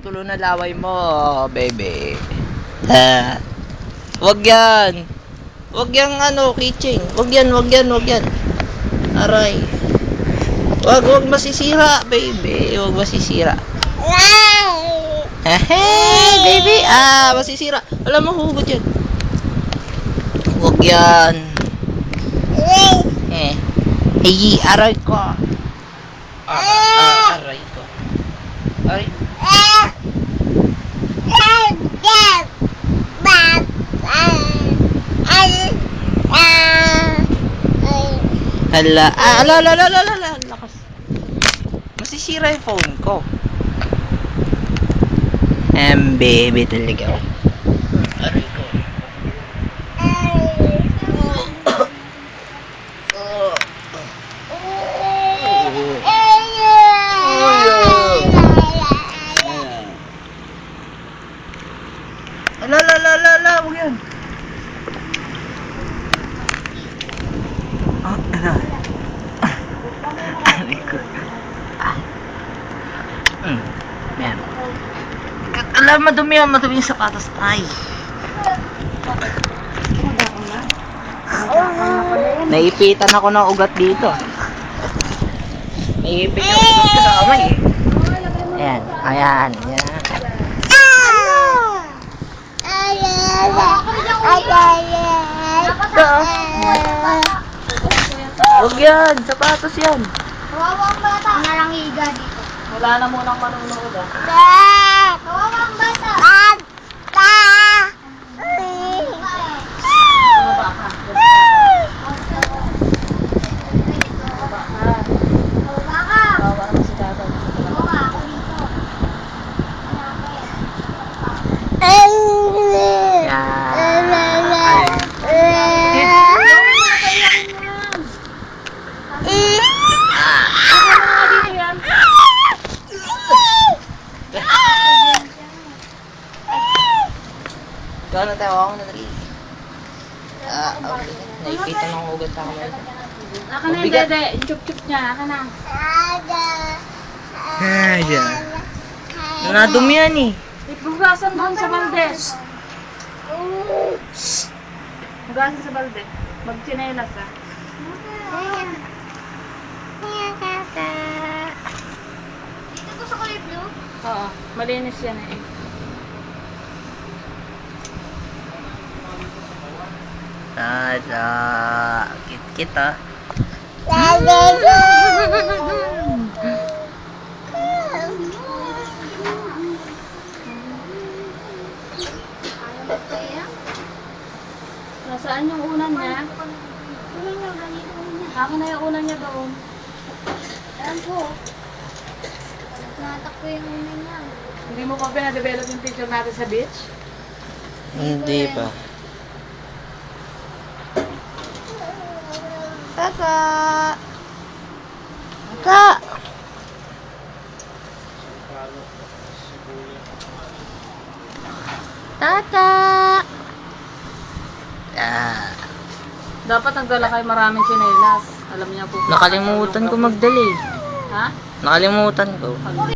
tulo na laway mo, baby. Ha. Wag yan. Wag yang ano, kitchen. Wag yan. Aray. Wag masisira, baby. Wag masisira. Hey, baby. Masisira. Alam mo, hugot yan. Wag yan. Hey, aray ko. Aray ko. Aray. Ala, lakas. Masisira yung phone ko. Baby talaga. Aray ko. Huwag yan. Ano? Aray ko. Yan. Alam, madumi yung sapatos. Ay. Naipitan ako ng ugat dito. Naipit yung ugat ko sa kamay eh. Ayan. Huwag yan, sapatos yan. Kawawang bata. Nalang higa dito. Wala na munang manunood ah. Kawawang bata. Gano'n tayo ako na nalili. Okay. Naipita ng ugat sa kamay. Aka na yung dede. Yung chup-chup niya. Aka na. Ayan. Nadumi yan eh. Hugasan doon sa balde. Hugasan sa balde. Magchinelas ah. Dito to sa kulay blue? Oo. Malinis yan eh. Kit-kit ah. Nasaan yung unan niya? Ako na yung unan niya doon. Alam ko. Natakbo yung unan niya. Hindi mo pa pinadevelop yung picture natin sa beach? Hindi pa. Tata! Dapat nagdala kayo maraming tsinelas. Alam niya po. Nakalimutan ko magdala eh. Ha? Nakalimutan ko.